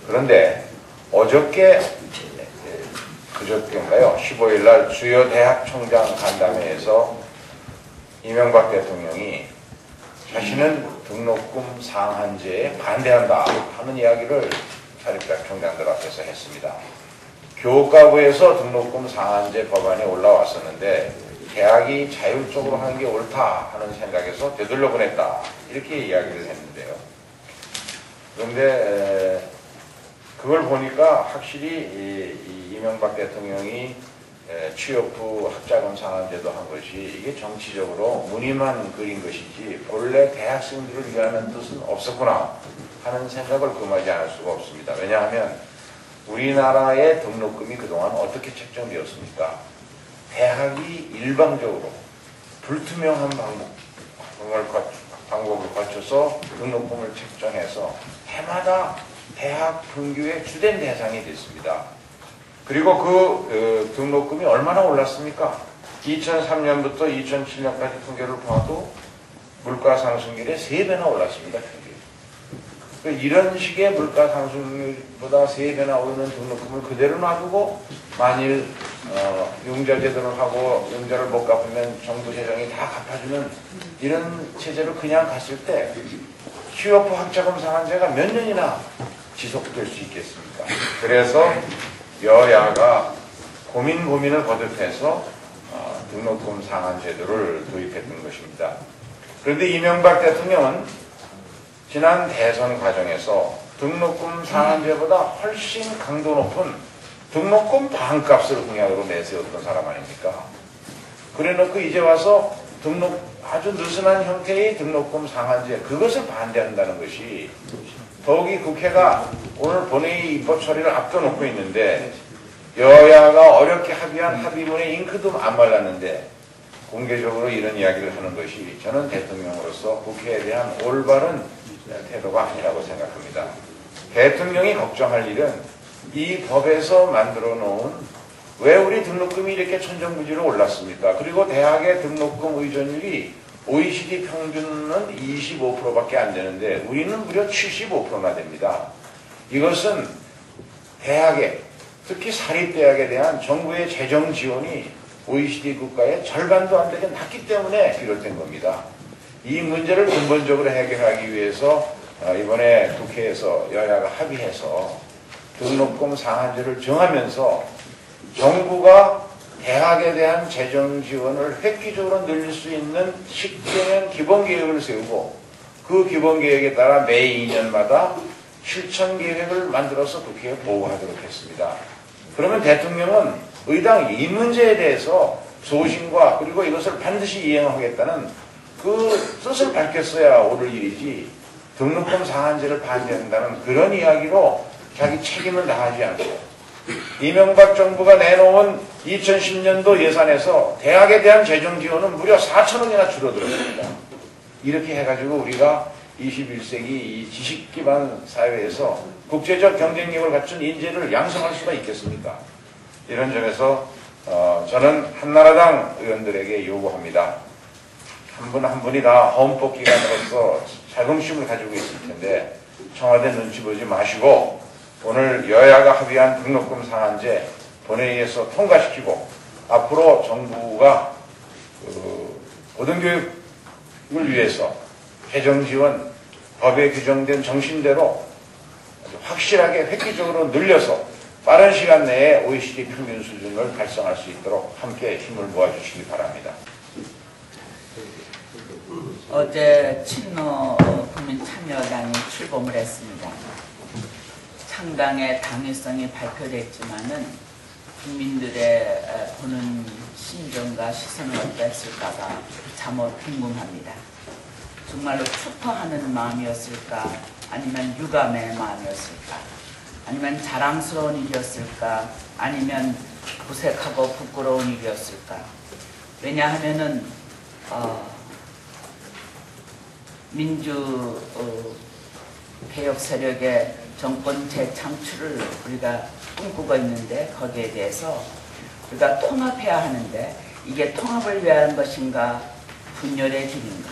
그런데 그저께인가요? 15일 날 주요 대학 총장 간담회에서 이명박 대통령이 자신은 등록금 상한제에 반대한다 하는 이야기를 사립대학 총장들 앞에서 했습니다. 교육과부에서 등록금 상한제 법안이 올라왔었는데 대학이 자율적으로 하는 게 옳다 하는 생각에서 되돌려 보냈다 이렇게 이야기를 했는데요. 그런데 그걸 보니까 확실히 이명박 대통령이 취업 후 학자금 상한제도 한 것이 이게 정치적으로 무늬만 그린 것이지 본래 대학생들을 위하는 뜻은 없었구나 하는 생각을 금하지 않을 수가 없습니다. 왜냐하면 우리나라의 등록금이 그동안 어떻게 책정되었습니까? 대학이 일방적으로 불투명한 방법을 거쳐서 등록금을 책정해서 해마다 대학 분규의 주된 대상이 됐습니다. 그리고 그 등록금이 얼마나 올랐습니까? 2003년부터 2007년까지 통계를 봐도 물가 상승률의 3배나 올랐습니다. 이런 식의 물가 상승률보다 3배나 오르는 등록금을 그대로 놔두고 만일 융자 제도를 하고 융자를 못 갚으면 정부 재정이 다 갚아주는 이런 체제로 그냥 갔을 때 취업 후 학자금 상한제가 몇 년이나 지속될 수 있겠습니까? 그래서 여야가 고민을 거듭해서 등록금 상한제도를 도입했던 것입니다. 그런데 이명박 대통령은 지난 대선 과정에서 등록금 상한제보다 훨씬 강도 높은 등록금 반값을 공약으로 내세웠던 사람 아닙니까? 그래놓고 이제 와서 아주 느슨한 형태의 등록금 상한제 그것을 반대한다는 것이 더욱이 국회가 오늘 본회의 입법 처리를 앞둬놓고 있는데 여야가 어렵게 합의한 합의문의 잉크도 안 말랐는데 공개적으로 이런 이야기를 하는 것이 저는 대통령으로서 국회에 대한 올바른 태도가 아니라고 생각합니다. 대통령이 걱정할 일은 이 법에서 만들어 놓은 왜 우리 등록금이 이렇게 천정부지로 올랐습니까? 그리고 대학의 등록금 의존율이 OECD 평균은 25%밖에 안 되는데 우리는 무려 75%나 됩니다. 이것은 대학에 특히 사립대학에 대한 정부의 재정 지원이 OECD 국가의 절반도 안 되게 낮기 때문에 비롯된 겁니다. 이 문제를 근본적으로 해결하기 위해서 이번에 국회에서 여야가 합의해서 등록금 상한제를 정하면서 정부가 대학에 대한 재정 지원을 획기적으로 늘릴 수 있는 10개년 기본계획을 세우고 그 기본계획에 따라 매 2년마다 실천계획을 만들어서 국회에 보고하도록 했습니다. 그러면 대통령은 의당 이 문제에 대해서 소신과 그리고 이것을 반드시 이행하겠다는 그 뜻을 밝혔어야 옳을 일이지 등록금 상한제를 반대한다는 그런 이야기로 자기 책임을 다하지 않고 이명박 정부가 내놓은 2010년도 예산에서 대학에 대한 재정 지원은 무려 4천억이나 줄어들었습니다. 이렇게 해가지고 우리가 21세기 이 지식 기반 사회에서 국제적 경쟁력을 갖춘 인재를 양성할 수가 있겠습니까? 이런 점에서 저는 한나라당 의원들에게 요구합니다. 한 분 한 분이 다 헌법기관으로서 자긍심을 가지고 있을 텐데 청와대 눈치 보지 마시고 오늘 여야가 합의한 등록금 상한제 본회의에서 통과시키고 앞으로 정부가 고등교육을 위해서 재정지원 법에 규정된 정신대로 아주 확실하게 획기적으로 늘려서 빠른 시간 내에 OECD 평균 수준을 달성할 수 있도록 함께 힘을 모아주시기 바랍니다. 어제 친노 국민참여당이 출범을 했습니다. 창당의 당위성이 발표됐지만은 국민들의 보는 심정과 시선은 어땠을까가 참으로 궁금합니다. 정말로 축하하는 마음이었을까? 아니면 유감의 마음이었을까? 아니면 자랑스러운 일이었을까? 아니면 부색하고 부끄러운 일이었을까? 왜냐하면은 민주 개혁 세력의 정권 재창출을 우리가 꿈꾸고 있는데 거기에 대해서 우리가 통합해야 하는데 이게 통합을 위한 것인가 분열의 길인가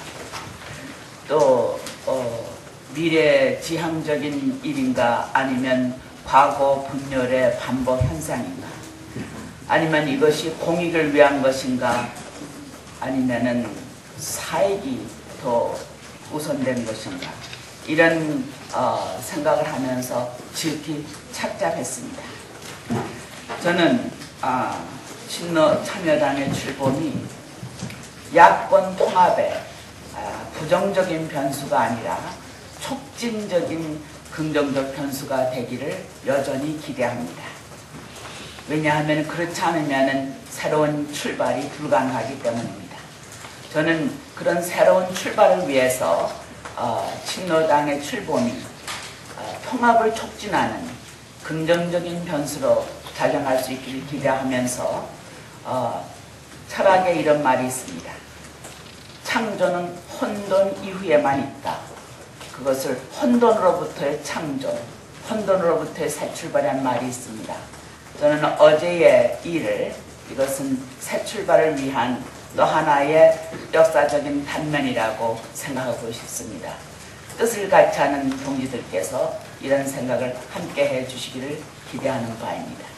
또 미래 지향적인 일인가 아니면 과거 분열의 반복 현상인가 아니면 이것이 공익을 위한 것인가 아니면은 사익이 더 우선된 것인가 이런 생각을 하면서 지극히 착잡했습니다. 저는 친노 참여당의 출범이 야권 통합의 부정적인 변수가 아니라 촉진적인 긍정적 변수가 되기를 여전히 기대합니다. 왜냐하면 그렇지 않으면 새로운 출발이 불가능하기 때문입니다. 저는 그런 새로운 출발을 위해서 친노당의 출범이 통합을 촉진하는 긍정적인 변수로 작용할 수 있기를 기대하면서 철학에 이런 말이 있습니다. 창조는 혼돈 이후에만 있다. 그것을 혼돈으로부터의 창조, 혼돈으로부터의 새 출발이라는 말이 있습니다. 저는 어제의 일을 이것은 새 출발을 위한 또 하나의 역사적인 단면이라고 생각하고 싶습니다. 뜻을 같이 하는 동지들께서 이런 생각을 함께 해 주시기를 기대하는 바입니다.